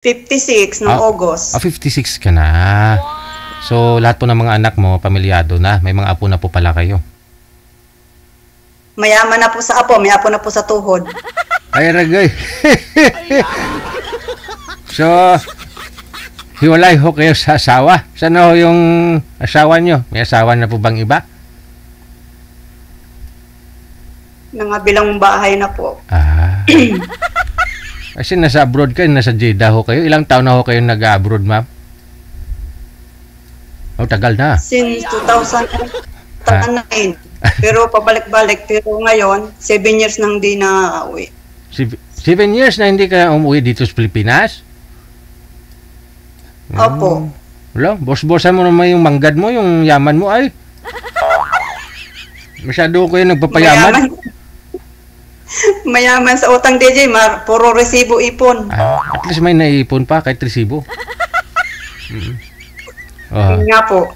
56 noong August. 56 ka na. So, lahat po ng mga anak mo, pamilyado na. May mga apo na po pala kayo. Mayaman na po sa apo, may apo na po sa tuhod. Ay, ragay. So, hiwalay ho kayo sa asawa. Saan ho yung asawa nyo? May asawa na po bang iba? Nangabilang bahay na po. Kasi nasa abroad kayo, nasa Jeddah ho kayo. Ilang taon na ho kayo nag-abroad, ma'am? Tagal na. Since 2009. Pero pabalik-balik. Pero ngayon, 7 years nang di na uwi. 7 years na hindi ka umuwi dito sa Pilipinas? Opo. Wala, boss-bossan mo naman yung manggad mo, yung yaman mo ay. Masyado kayo nagpapayaman. Mayaman sa utang, DJ. Puro resibo ipon. At least may naipon pa kahit resibo. Nga po.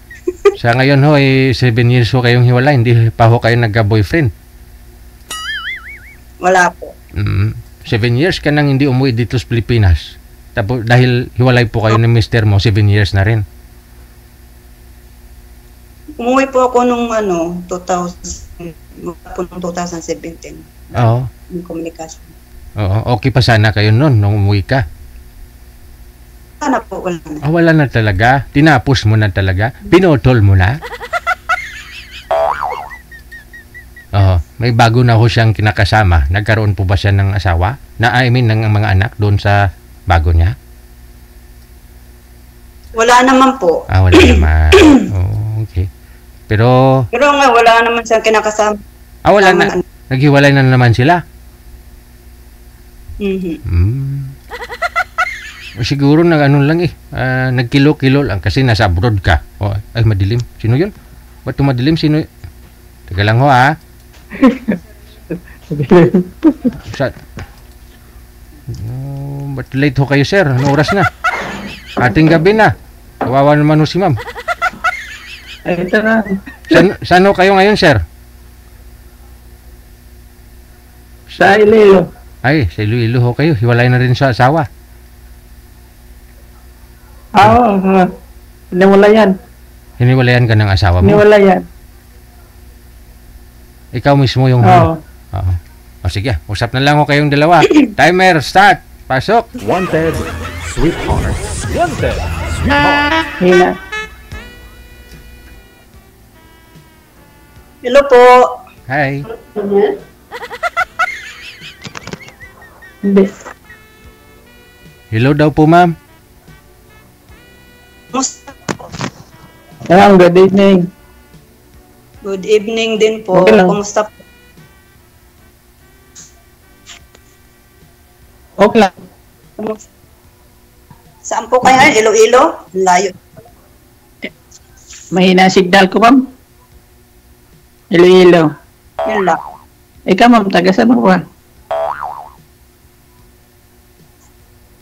Sa ngayon ho, 7 years ho kayong hiwala, hindi pa ho kayo nagka-boyfriend. Wala po. 7 years ka nang hindi umuwi dito sa Pilipinas. Tapos dahil hiwalay po kayo ng mister mo, 7 years na rin. Umuwi po ako nung 2017. Oo. Yung komunikasyon. Oo, okay pa sana kayo noon nung umuwi ka. Sana po, wala na. Wala na talaga. Tinapos mo na talaga. Pinutol mo na. May bago na ho siyang kinakasama. Nagkaroon po ba siya ng asawa? Ng mga anak doon sa bago niya? Wala naman po. Wala naman. Okay. Pero nga, wala naman siyang kinakasama. wala na. Naghiwalay na naman sila. Siguro nagkilo-kilo lang kasi nasa abroad ka. Ay, madilim. Sino yun? Ba't madilim? Sino yun? Teka lang ho, ba't late ho kayo, sir? Anong oras na? Ating gabi na. Kawawa naman ho si ma'am. Ay, ito na. Saan ho kayo ngayon, sir? Sa Iloilo. Ay, sa Iloilo ho kayo. Hiwalay na rin sa asawa. Oo. Hiniwalayan. Hiniwalayan ka ng asawa mo? Hiniwalayan. Ikaw mismo yung... Oo. Sige, usap na lang ho kayong dalawa. Timer, start. Pasok. Wanted, sweetheart. Wanted, sweetheart. Hina. Hello po. Hi. Hindi. Hello daw po, ma'am. Good evening. Good evening din po. Okay lang. Kumusta po? Okay lang. Saan po kayo? Iloilo? Layo. Mahina signal ko, ma'am. Iloilo. Yun lang. Ikaw, ma'am, taga saan mo ba?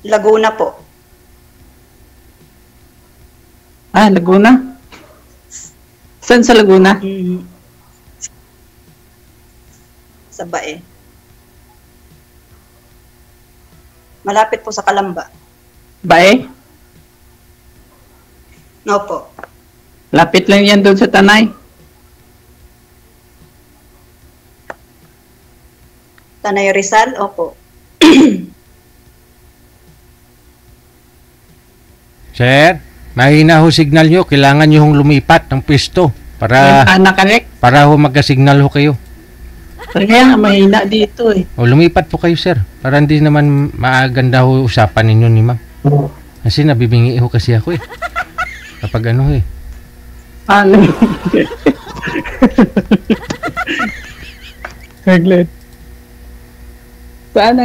Laguna po. Laguna? Saan sa Laguna? Sa Bae. Malapit po sa Kalamba. Bae? No po. Lapit lang yan doon sa Tanay. Tanay Rizal? Opo. Sir, mahina ho signal nyo. Kailangan nyo hong lumipat ng pwesto para Nakarek. para ho magka-signal ho kayo. Kaya nga, mahina dito eh. Lumipat po kayo, sir. Para hindi naman maaganda ho usapan ninyo ni ma'am. Kasi nabibingi ho kasi ako eh. Kapag ano eh. Ano? Saglit. Saan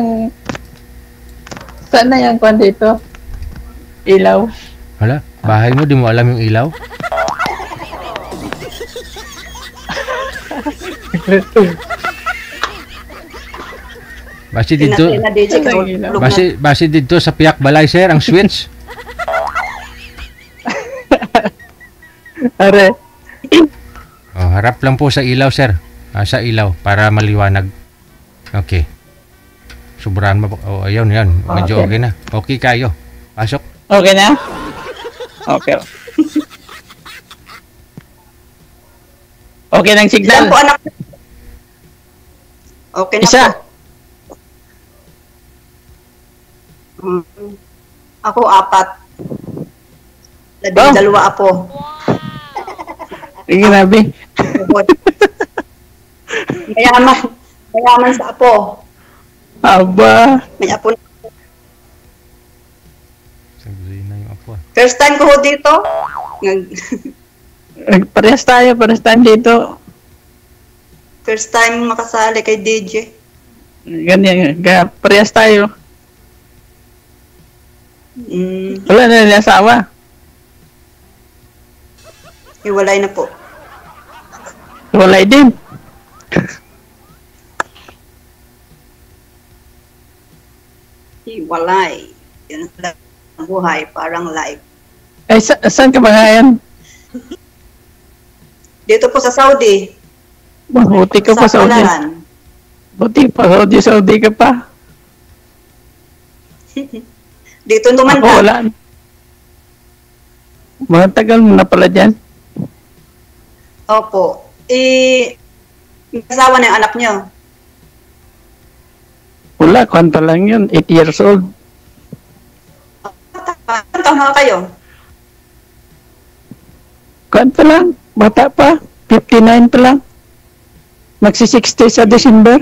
na yung kwan dito? Ilaw? Hala, bahay mo, di mo alam yung ilaw? Basi dito, basi dito sa Piak Balay, sir, ang switch. Are. Harap lang po sa ilaw, sir. Sa ilaw, para maliwanag. Okay. Sobrahan mo. Ayun, yan. Medyo okay na. Okay kayo. Pasok. Okay na? Okay. Okay ng Ilan signal. po anak niyo? Okay na Isa. po. Mm. Ako, 4. Oh. Dalawa apo. Grabe. Mayaman. Mayaman sa apo. Aba. May apo na. Sabi na yung apo. First time ko ho dito. Parehas tayo dito. First time makasali kay DJ. Ganyan. Parehas tayo. Wala na rin asawa. Iwalay na po. Walay din. Iwalay. Yan ang buhay, parang life. Ay, saan ka ba ngayon? Dito po sa Saudi. Buti ka pa Saudi. Palaran. Buti pa Saudi ka pa. Dito Ako tumanda. wala. Mga tagal mo na pala dyan. Opo. May asawa na yung anak niyo. Wala, kwanta lang yun. 8 years old. Ilan taon na kayo? Kwanta lang. Bata pa. 59 pa lang. Magsi-60 sa December.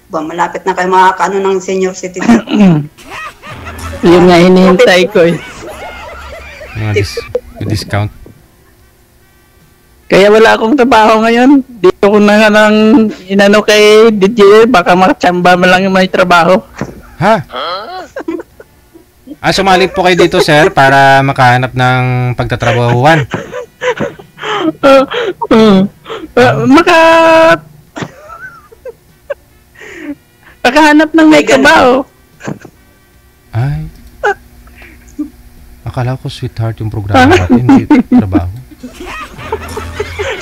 Ba, malapit na kayo makakaano ng senior citizen. Yun nga hinihintay ko eh. Mga discount. Kaya wala akong trabaho ngayon. Dito ko na nga ng inano kay DJ. Baka makatsamba mo lang yung may trabaho. Ha? Sumali po kayo dito, sir, para makahanap ng pagtatrabahuan. Makahanap ng may trabaho. Ay. Akala ko sweetheart yung programa natin, hindi trabaho.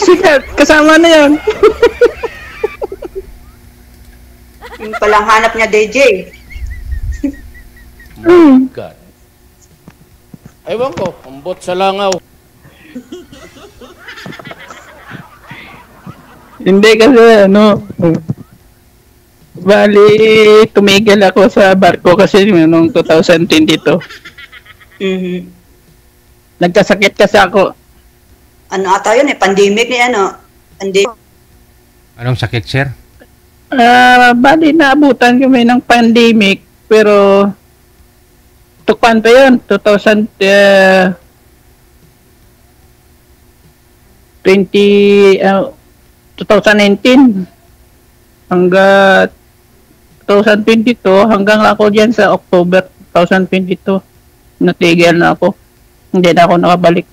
Sige, kasama na yan. Yung palang hanap niya, DJ. God. Ewan ko, ambot sa langaw. Hindi kasi ano, bali tumigil ako sa barko kasi noong 2022. Mhm. Nagkasakit kasi ako. Ano ata yun eh, pandemic ni ano. Pandemic. Anong sakit, sir? Bali naabutan kami ng pandemic pero tukpan pa yun, 2019 hanggang 2022 hanggang ako dyan sa October 2022 natigil na ako, hindi na ako nakabalik.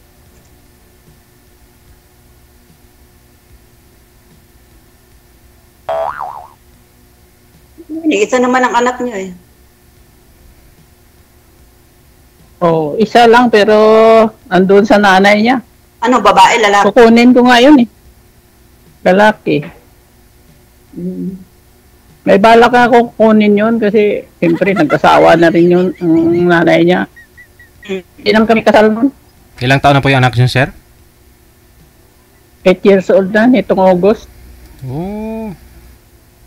Isa naman ang anak niyo eh. Oh, isa lang pero andun sa nanay niya. Ano, babae, lalaki? Kukunin ko nga yun eh. Lalaki. May balak ako kukunin yun kasi siyempre nagkasawa na rin yun ang nanay niya. Ilang kami kasal nun? Ilang taon na po yung anak niyo, sir? 8 years old na nitong August. Oh.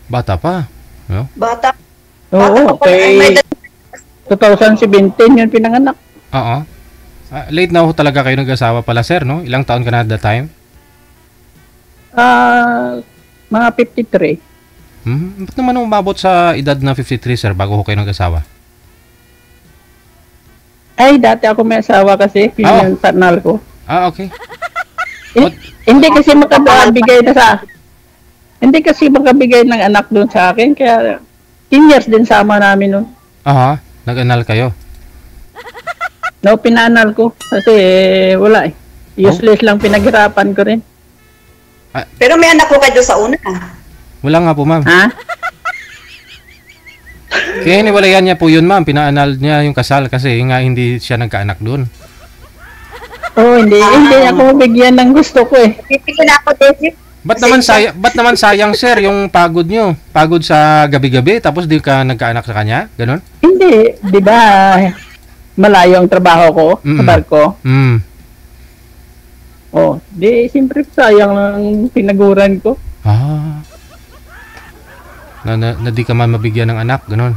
Bata pa. No? Bata. Oo, pa pa. May kay 2017 yun pinanganak. Oo. Late na ho talaga kayo nag-asawa pala, sir, no? Ilang taon ka na at that time? Mga 53. Ba't naman umabot sa edad na 53, sir, bago ho kayo nag-asawa? Ay, dati ako may asawa kasi, yun yung partner ko. Okay. Hindi kasi makabigay na sa hindi kasi makabigay ng anak doon sa akin, kaya 10 years din sama namin noon. Aha, nag-anal kayo. No, pinanal ko kasi wala eh. Useless lang pinaghirapan ko rin. Pero may anak ko kayo sa una. Wala nga po, ma'am. Ha? Kaya hiniwalayan niya po yun, ma'am. Pinaanal niya yung kasal kasi nga hindi siya nagkaanak doon. Oh, hindi ako bigyan ng gusto ko eh. Pipigil ako, Daisy. Ba't naman sayang, sir, yung pagod nyo? Pagod sa gabi-gabi, tapos di ka nagkaanak sa kanya? Ganon? Hindi, di ba, malayo ang trabaho ko sa barko. Oh, di, siyempre sayang ang pinaguran ko. Na di ka man mabigyan ng anak, ganon.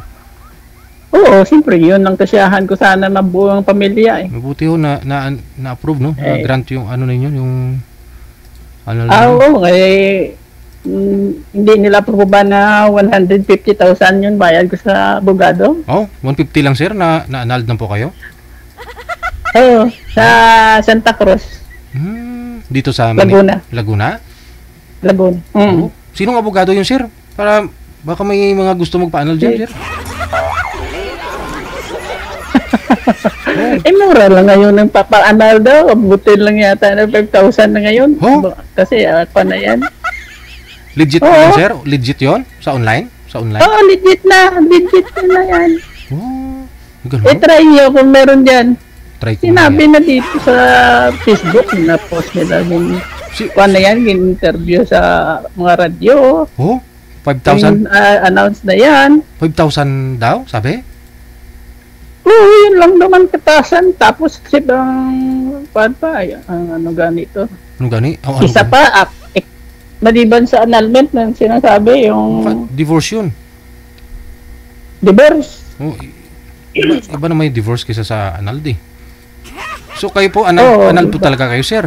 Oo, siyempre, yun ang kasiyahan ko sana mabuo ang pamilya eh. Mabuti ho na-approve, no? Na-grant yung ano ninyo, yung ano lang. Oo, hindi nila aproban na 150,000 yun bayad ko sa abogado. 150 lang, sir, na-annulled na po kayo? Oo, sa Santa Cruz. Dito sa Laguna. Laguna? Laguna. Sinong abogado yun, sir? Para baka may mga gusto magpa-annul dyan, sir. Mura lang ngayon ng papa-annul daw. Abutin lang yata na 5,000 na ngayon. Kasi ako na yan. Legit yun, sir? Legit yun? Sa online? Oo, legit na. Legit na yan. Ganun? Try nyo kung meron dyan. Try ko Sinabi na dito sa Facebook na post nila yung na yan, interview sa mga radyo. 5,000? Announce na yan. 5,000 daw, sabi? Oo, yun lang naman katasan. Tapos kasi ang ano ganito. Ano gani? Isa pa, maliban sa annulment ng sinasabi, yung divorce yun. divorce. Iba na may divorce kaysa sa annulled eh. So kayo po, annulled po talaga kayo, sir?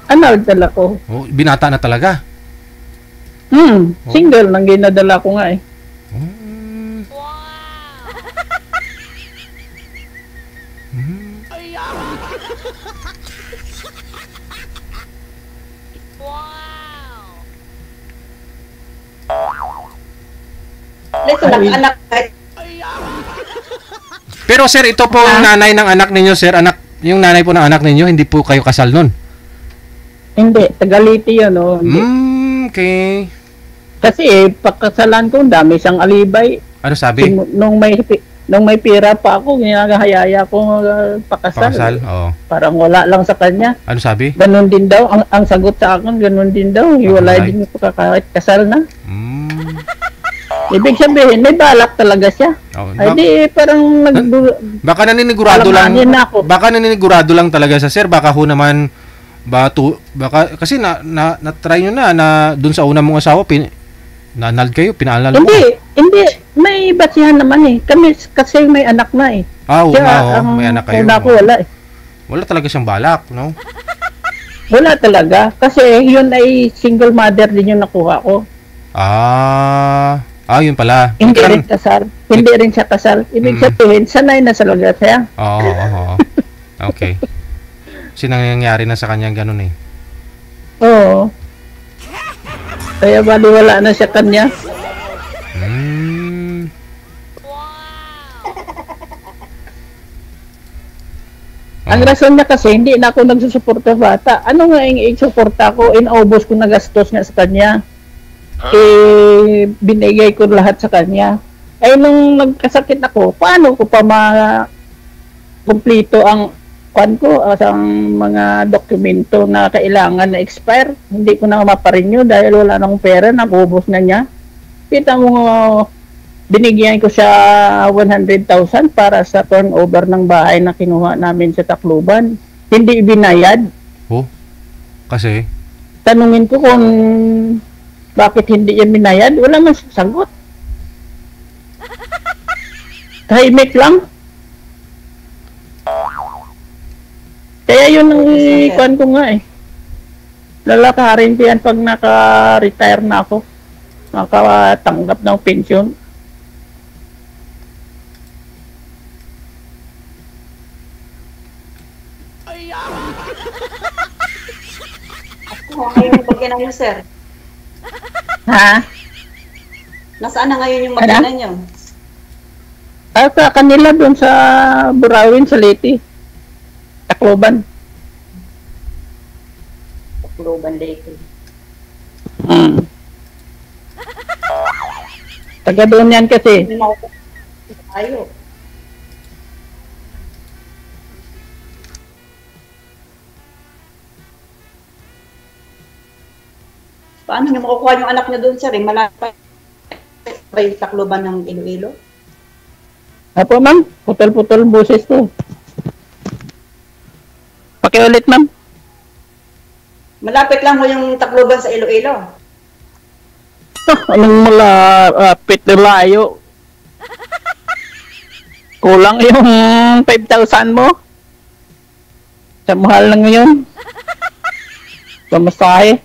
Annulled talaga ko. Binata na talaga? Single nang ginadala ko nga eh. Anak. Pero sir, ito po yung nanay ng anak ninyo, sir. Yung nanay po ng anak ninyo, hindi po kayo kasal nun? Hindi, Tagaliti yun. Okay. Kasi pagkasalan ko, dami siyang alibay. Ano sabi? Nung may pira pa ako, ginagahayaya ko pakasal. Oo. Parang wala lang sa kanya. Ano sabi? Ganun din daw. Ang sagot sa akin, ganun din daw. Hiwalay din ko kahit kasal na. Ibig sabihin, may balak talaga siya. Ay di, parang baka naninigurado lang. Baka naninigurado lang talaga sa sir. Baka ho naman, baka, kasi na-try nyo na dun sa unang mong asawa, na-annulled kayo, pinaalala mo. Hindi, may basihan naman eh. Kami kasi may anak na eh. May anak kayo. Una ko wala eh. Wala talaga siyang balak, no? Wala talaga. Kasi yun ay single mother din yung nakuha ko. Yun pala. Hindi rin kasal. Hindi rin siya kasal. Ibig sabihin, sanay na talaga siya. Oo. Okay. Kasi nangyayari na sa kanya ganun eh. Oo. Kaya baliwala na siya kanya. Ang rason niya kasi, hindi na ako nagsusuporta bata. Ano nga yung i-suporta ko? Inaubos ko na gastos nga sa kanya. Binigay ko lahat sa kanya. Nung nagkasakit ako, paano ko pa ma-kumplito ang ang mga dokumento na kailangan na expire? Hindi ko na maparenew dahil wala nang pera, naubos na niya. Kita mo, binigyan ko siya 100,000 para sa turnover ng bahay na kinuha namin sa Tacloban. Hindi ibinayad. Kasi? Tanungin ko kung bakit hindi yan binayad, wala man sagot. Tahimik lang. Kaya yun ang ikuan ko nga eh. Lalakarin ko yan pag naka-retire na ako. Nakatanggap ng pensyon. Ako, ngayon yung bagyan niyo, sir. Ha? Nasaan na ngayon yung bagyan niyo? Sa kanila doon sa Burawin, sa Leyte. Tacloban. Tacloban, Leyte. Taga doon yan kasi. Ayo. Paano niyo makukuha yung anak niya doon, sir? Malapit ba yung Tacloban ng Iloilo? Apo, ma'am. Putol-putol boses ko. Pakiulit, ma'am. Malapit lang mo yung Tacloban sa Iloilo. Anong malapit na layo? Kulang yung 5,000 mo. Sa mahal na ngayon. Pamasahe.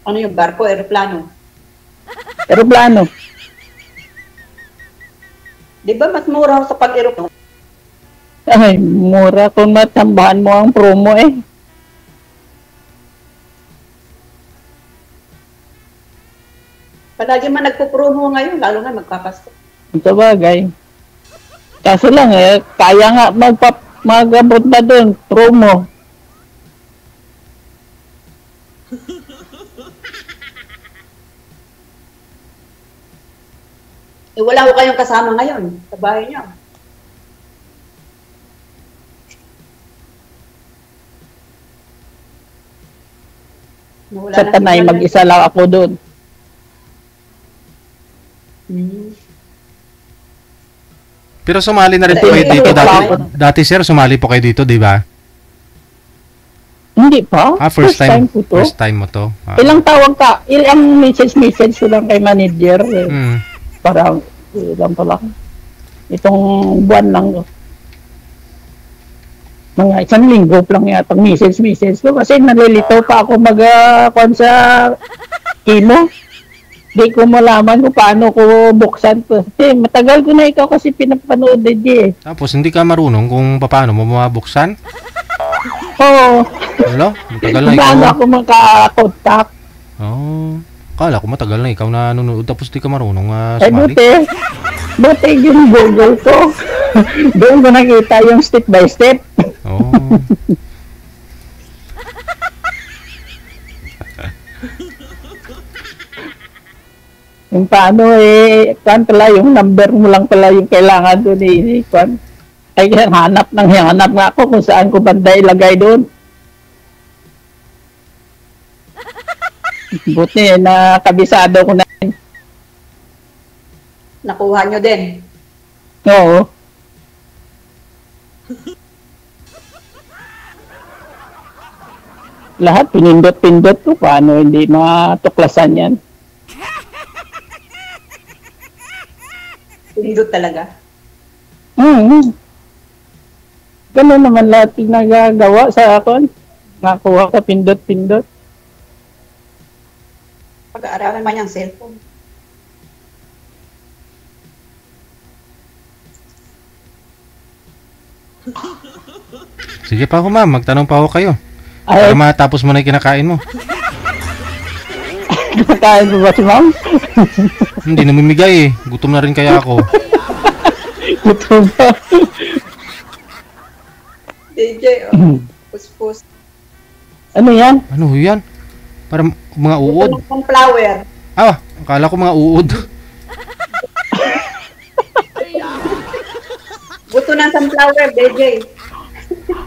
Ano yung barko, aeroplano? Aeroplano. Di ba mas mura sa pag-aeroplano? Ay, mura kung matambahan mo ang promo eh. Palagi man nagpo-promo ngayon, lalo na magpapasko. Ito bagay. Kaso lang eh, kaya nga mag-abot na doon, promo. Wala ko kayong kasama ngayon sa bahay niyo. Sa Tanay, mag-isa lang ako doon. Pero sumali na rin po kayo dito dati sir, sumali po kayo dito, di ba? Hindi pa. First time ko to. First time mo to. Ilang tawag ka? Ilang message ko lang kay manager. Parang ilang pa lang. Itong buwan lang. Mga isang linggo lang yata message ko kasi nalilito pa ako mag-kon sa kimo. Di ko malaman kung paano ko buksan to. Matagal ko na ikaw kasi pinapanood din eh. Tapos hindi ka marunong kung paano mo mabuksan? Oo. Hello? Matagal na ikaw. Paano ako makakontak? Oh. Kala ko matagal na ikaw na nanonood tapos di ka marunong Ay, sumali. buti yung Google ko. Doon ko nakita yung step by step. Oh. Yung paano kan pala yung number mo lang pala yung kailangan doon kan. Ay hanap nga ako kung saan ko banda ilagay doon. Buti na kabisado ko na. Nakuha nyo din. Oo. Lahat pinindot-pindot ko paano hindi matuklasan yan. Pindot talaga. Ganun naman lahat yung nagagawa sa akon. Nakuha ka pindot-pindot. Pag-aaralan man yung cellphone. Sige pa ako ma'am, magtanong pa ako kayo. Ay, Para matapos mo na yung kinakain mo. Kakain ko ba si ma'am? Hindi namimigay eh. Gutom na rin kaya ako. Gutom ba? DJ, puspos. Ano yan? Ano yan? Para mga uod. Buto ng sunflower. Akala ko mga uod. Buto ng sunflower, DJ.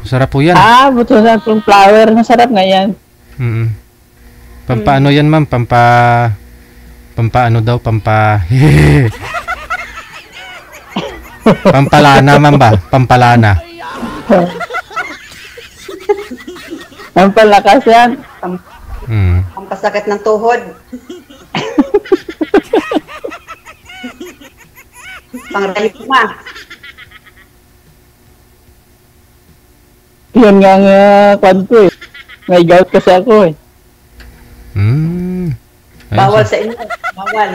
Sarap po yan. Buto na itong flower. Masarap nga yan. Pampaano yan ma'am? Pampaano daw? Pampalana ma'am ba? Pampalana. Ang palakas yan. Pampasakit ng tuhod. Pang-rayuma. Yun nga kwan ko eh. May gout kasi ako eh. Bawal sa inyo. Bawal.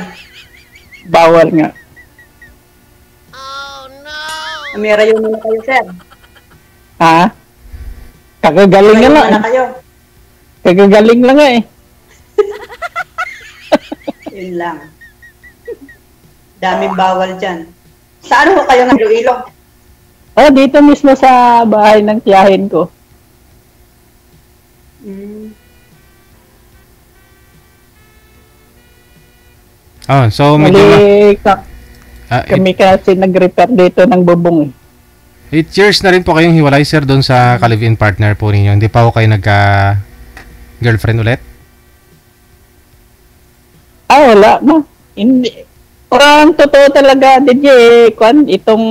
Bawal nga. May rayuma na kayo, sir. Kakagaling nga lang. Na kayo. Kakagaling lang nga eh. Yun lang. Daming bawal dyan. Saan ho kayo ng Iloilo? Dito mismo sa bahay ng tiyahin ko. So medyo Kami kasi nag-repair dito ng bubong eh. 8 years na rin po kayong hiwalay, sir, doon sa ka-live-in partner po ninyo. Hindi pa po kayo nagka-girlfriend ulit? Wala na. Hindi. Parang totoo talaga, DJ, itong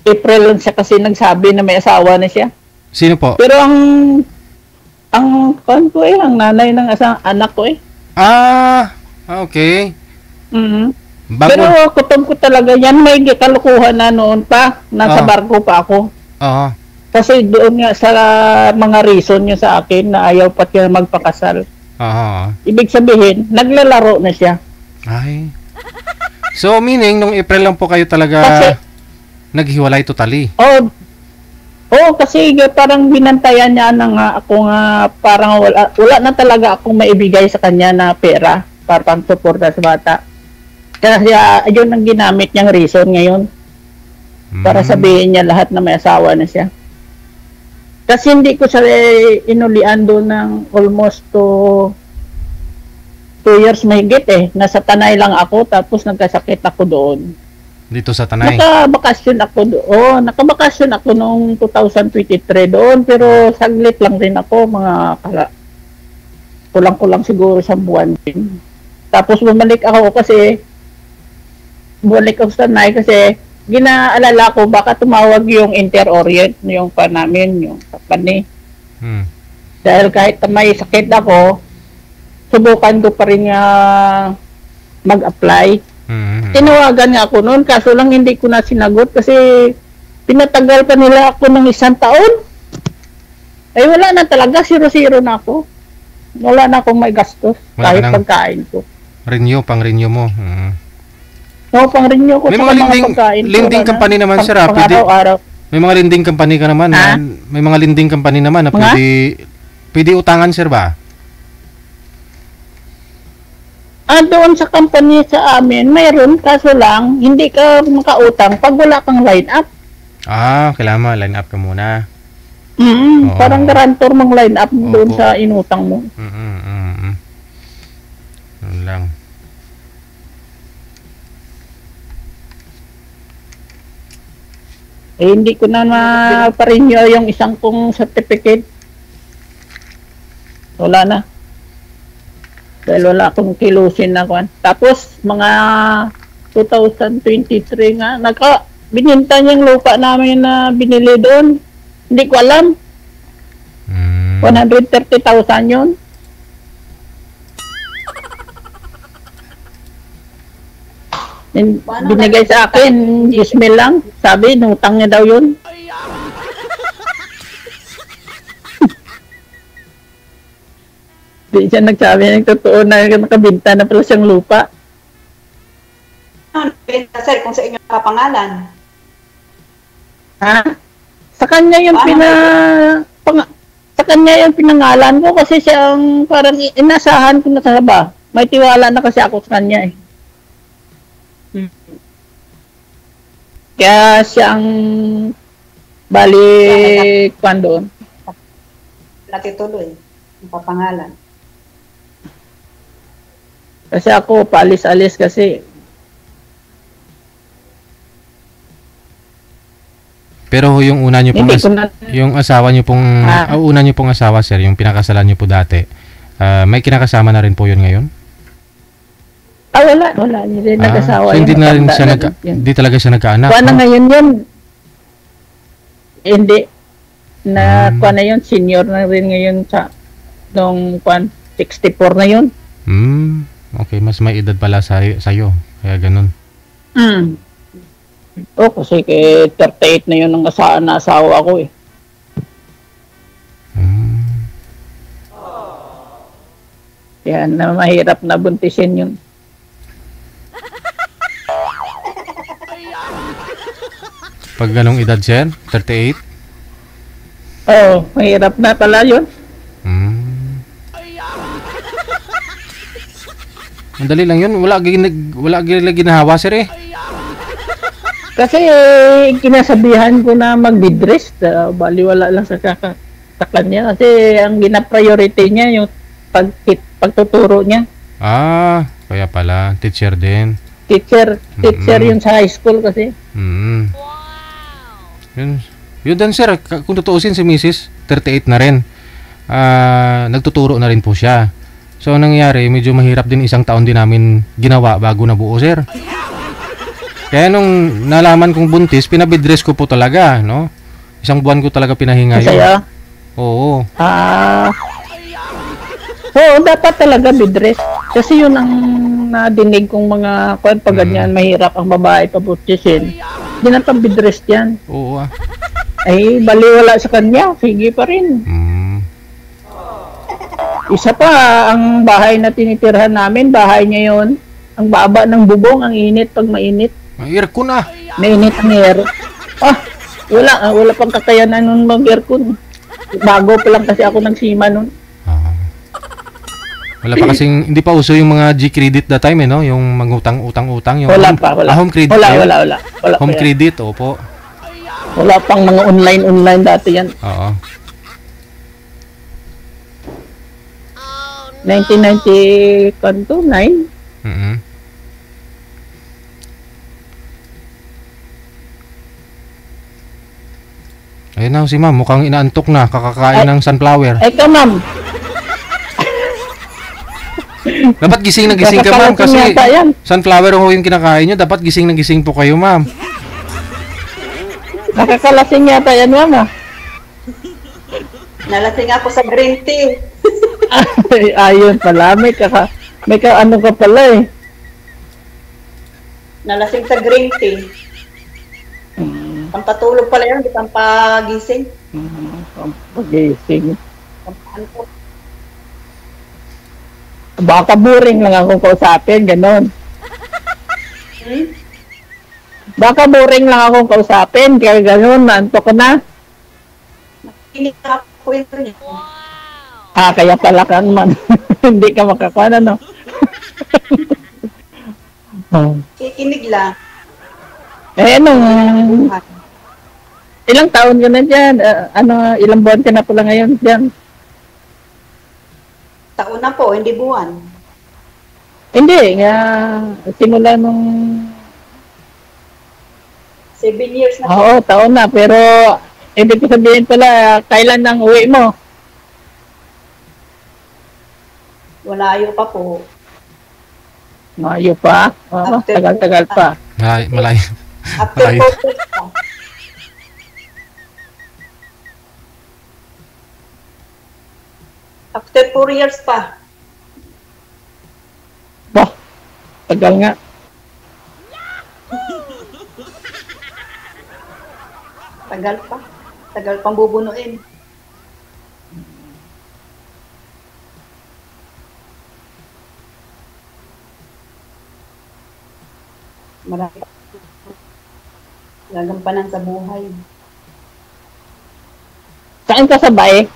April siya kasi nagsabi na may asawa na siya. Sino po? Pero ang nanay ng anak ko eh. Okay. Pero kutob ko talaga yan, may kalukuhan na noon pa, nasa barko pa ako. Kasi doon nga sa mga reason niya sa akin na ayaw pa siya magpakasal. Ibig sabihin, naglalaro na siya. Ay. So meaning, nung April lang po kayo talaga naghiwalay totally? Kasi parang binantayan niya na nga ako nga parang wala na talaga akong maibigay sa kanya na pera para pang suporta sa bata. Kasi yun ang ginamit niyang reason ngayon. Para sabihin niya lahat na may asawa na siya. Kasi hindi ko siya inulian doon ng almost 2 years mahigit eh. Nasa Tanay lang ako tapos nagkasakit ako doon. Dito sa Tanay? Nakabakasyon ako doon. Nakabakasyon ako noong 2023 doon pero saglit lang rin ako. Kulang-kulang siguro sa buwan din. Tapos bumalik ako sa Tanay kasi ginaalala ko baka tumawag yung Inter-Orient yung pa namin, yung company. Dahil kahit may sakit ako, subukan ko pa rin mag-apply. Tinawagan nga ako noon, kaso lang hindi ko na sinagot kasi pinatagal pa nila ako ng 1 taon. Ay wala na talaga, 0-0 na ako. Wala na akong may gastos kahit pagkain ko. Pang-renew mo. Pang-renew ko may mga lending company naman, sir. May mga lending company ka naman. May mga lending company naman na pwede utangan, sir ba? Doon sa company sa amin, mayroon, kaso lang, hindi ka makautang pag wala kang line-up. Kailangan line-up ka muna. Parang garantor mong line-up doon sa inutang mo. Yun lang. Hindi ko na ma-renew yung isang kong certificate. Wala na. Dahil wala akong kilusin na kwan. Tapos, mga 2023 nga, bininta niyang lupa namin na binili doon. Hindi ko alam. 130,000 yun. Binigay sa akin, 10,000 lang. Sabi, nutang niya daw yun. Di siya nagsabi ng totoo na nakabinta na pala siyang lupa. Sir, kung sa inyo nakapangalan. Sa kanya yung sa kanya yung pinangalan ko kasi siya ang parang inasahan ko na sa ba. May tiwala na kasi ako sa kanya eh. Kaya siyang balik doon. Natituloy. Papangalan. Kasi ako paalis-alis kasi. Pero yung una niyo pong yung asawa niyo pong una niyo pong asawa, sir, yung pinakasalan niyo po dati. May kinakasama na rin po yun ngayon? Wala. Hindi nag-asawa. Hindi na rin siya hindi talaga siya nagkaanak. Kuha ngayon yun. Hindi. Kuha na yun. Senior na rin ngayon sa nung 64 na yun. Okay, mas may edad pala sa'yo. Kaya ganun. Kasi 38 na yun ang asawa ko eh. Yan na mahirap na buntisin yun. Pag ganong edad, sir? 38? Mahirap na pala yun. Madali lang yun. Wala ginahawa, sir eh. Kasi kinasabihan ko na mag-bidrest. Baliwala lang sa kanya. Kasi ang gina-priority niya yung pagtuturo niya. Kaya pala. Teacher din. Teacher yun sa high school kasi. Yun din sir, kung tutuusin si Mrs. 38 na rin. Nagtuturo na rin po siya. So nangyayari, medyo mahirap din, isang taon din namin ginawa bago nabuo sir. Kaya nung nalaman kong buntis, pinabidress ko po talaga, no? Isang buwan ko talaga pinahinga yun. Masaya? Oo. Oo, dapat talaga bidress. Kasi yun ang nadinig kong mga pag ganyan, mahirap ang babae pabutisin. Hindi na pang bidress yan. Oo Ay, baliwala sa kanya. Sige pa rin. Isa pa, ang bahay na tinitirhan namin, bahay niya yun. Ang baba ng bubong, ang init pag mainit. Ang aircon na. Mainit ang air. Wala pang kakayanan nun mag-aircon. Bago pa lang kasi ako nagsima nun. Wala pa kasing, hindi pa uso yung mga G-credit that time no? Yung mag-utang-utang. Yung Wala. home credit. Wala Home credit, opo. Wala pang mga online dati yan. Oo. 1999. Ayun na si ma'am, mukhang inaantok na, kakakain ng sunflower. Ikaw ma'am. Dapat gising na gising ka ma'am kasi sunflower ho yung kinakain nyo. Dapat gising na gising po kayo ma'am. Nakakalasing yata yan ma'am. Nalasing ako sa green tea. Ayun pala, may ano ka pala eh. Nalasing sa green tea. Pampatulog pala yun, di pampagising. Pampagising. Baka boring lang akong kausapin, ganon. Baka boring lang akong kausapin, kaya ganon, naantok ka na. Nakikinig ako yun niya. Kaya pala kang man. Hindi ka makakana, no? Kikinig lang. Ilang taon ka na dyan? Ilang buwan ka na pala ngayon dyan? Taon na po, hindi buwan. Hindi, simula nung... 7 years na po. Oo, taon na, pero ibig ko sabihin pala, kailan ang uwi mo? Malayo pa po. Malayo pa? Tagal-tagal pa. Malayo. After 4 years pa. After 4 years pa. Bah, tagal nga. Tagal pa. Tagal pang bubunuin. Marami pa. Gagampanan sa buhay. Saan ka sabay?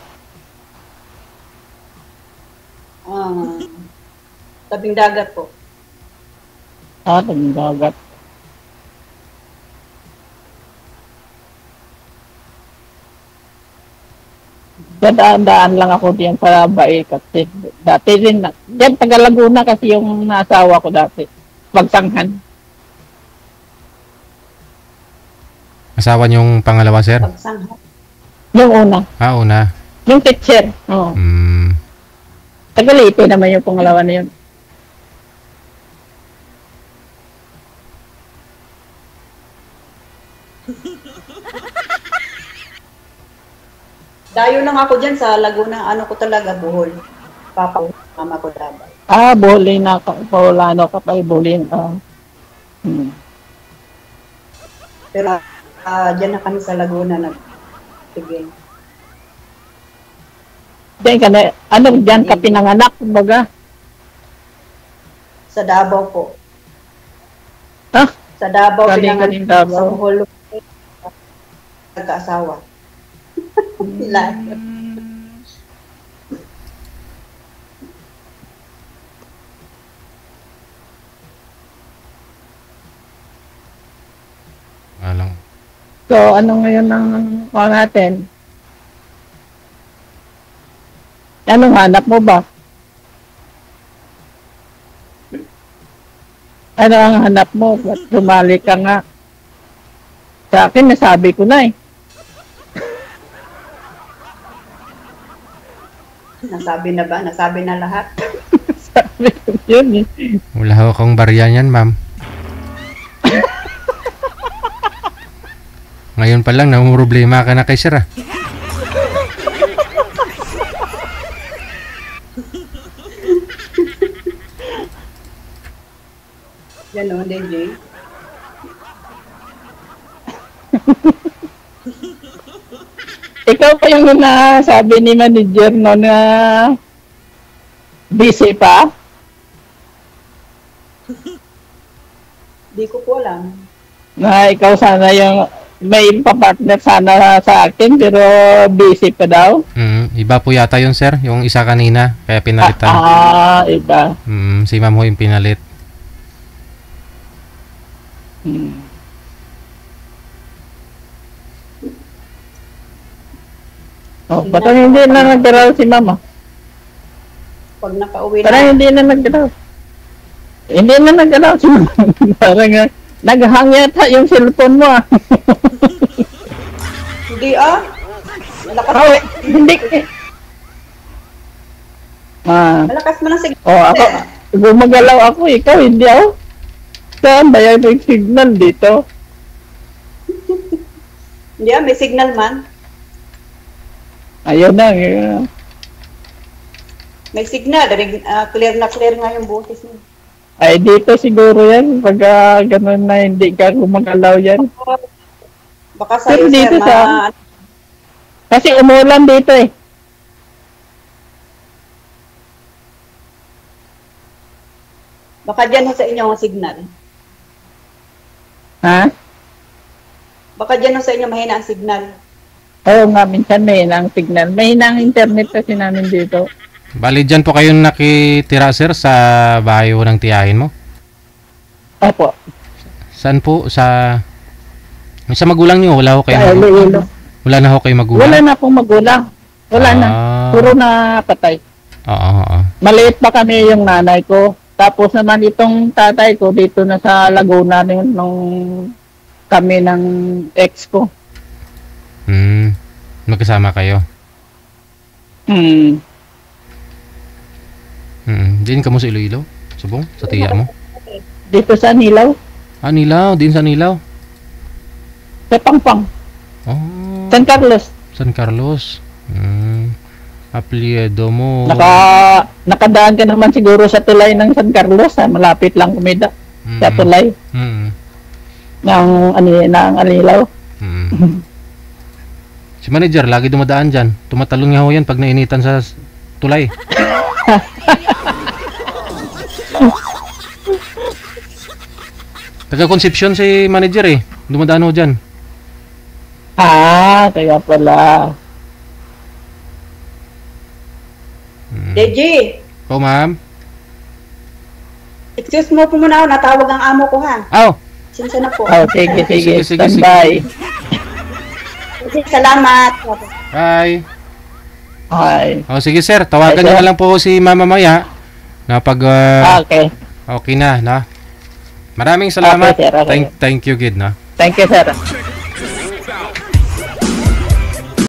Tabing dagat po. Tabing dagat. Dadaan lang ako diyan sa Bae kasi dati rin, diyan taga Laguna kasi yung nasawa ko dati. Pagsanghan. Asawa niyong pangalawa, sir? Pagsanghan. Yung una. Una. Yung teacher. Oo. Taga Leyte naman yung pangalawa na yun. Dayo lang ako dyan sa Laguna. Ano ko talaga, Bohol. Papa, mama ko dapat. Bohol na Paulano ka pa, Bohol. Pero dyan na kami sa Laguna nag-tigil. Diyan ka na, diyan ka pinanganak, kumbaga? Sa Davao po. Sa Galing Davao ka pinanganak. din Davao. Sa Bohol. Nagkaasawa. Alang. So, ano ngayon ang kuha natin? Anong hanap mo ba? Ano ang hanap mo? Ba't sumali ka nga? Sa akin, nasabi ko na eh. Nasabi na ba? Nasabi na lahat? Sabi ko yun eh. Wala ho akong barya niyan, ma'am. Ngayon pa lang, namumroblema ka na kay sir, ah. Yan o, DJ. Ikaw pa yung nasabi ni manager no na busy pa? Di ko po alam. Na ikaw sana yung may papartner sana sa akin pero busy pa daw. Iba po yata yun, sir. Yung isa kanina, kaya pinalitan. Iba. Si ma'am ho yung pinalit. Oh, ba't hindi na nagdaraw si mama? Pag nakauwi Parang na. hindi na nagdaraw. Hindi na nagdaraw si mama. Parang naghang yata yung cellphone mo ah. Hindi Malakas, Hindi. malakas mo ng signal. Ako, gumagalaw ako, ikaw hindi ako. Saan ba yung signal dito? Hindi may signal man. Ayun na. May signal. Clear na clear nga yung boses mo. Ay, dito siguro yan. Pag gano'n na hindi ka gumagalaw yan. Baka sa'yo, Pero dito sir, sa... Kasi umulan dito eh. baka dyan sa inyo ang signal. Ha? Baka dyan sa inyo mahina ang signal. Oo nga, minsan may hinang signal. May hinang internet kasi namin dito. Bali, dyan po kayong nakitira, sir, sa bahay ho ng tiyahin mo? Opo. Saan po? Sa magulang niyo? Wala ho kayo Sa Iloilo. Wala na ho kayo magulang? Wala na akong magulang. Wala na. Puro na patay. Oo. Maliit pa kami yung nanay ko. Tapos naman itong tatay ko dito na sa Laguna nung kami ng ex ko. Magkasama kayo? Diyan ka mo sa Iloilo? Subong? Sa tiya mo? Dito sa Nilaw. Nilaw. Din sa Nilaw? Sa Pangpang. Oh. San Carlos. San Carlos. Apelyido mo. Nakadaan ka naman siguro sa tulay ng San Carlos. Malapit lang kumida. Sa tulay. Ng Anilaw. Si manager, lagi dumadaan dyan. Tumatalon nga ho yan pag nainitan sa tulay. Taga-Concepcion si manager eh. Dumadaan ho dyan. Kaya pala. DJ, Oh, ma'am. excuse mo po muna ako. Natawag ang amo ko ha. Aw! Sinsa na po. Sige. Sige. Standby. Salamat. Bye. Hi. Sige sir, tawagan niyo na lang po si Mama Maya na pag Okay. okay na. Maraming salamat. Okay, sir, okay. Thank you, Gid, na. Thank you, sir.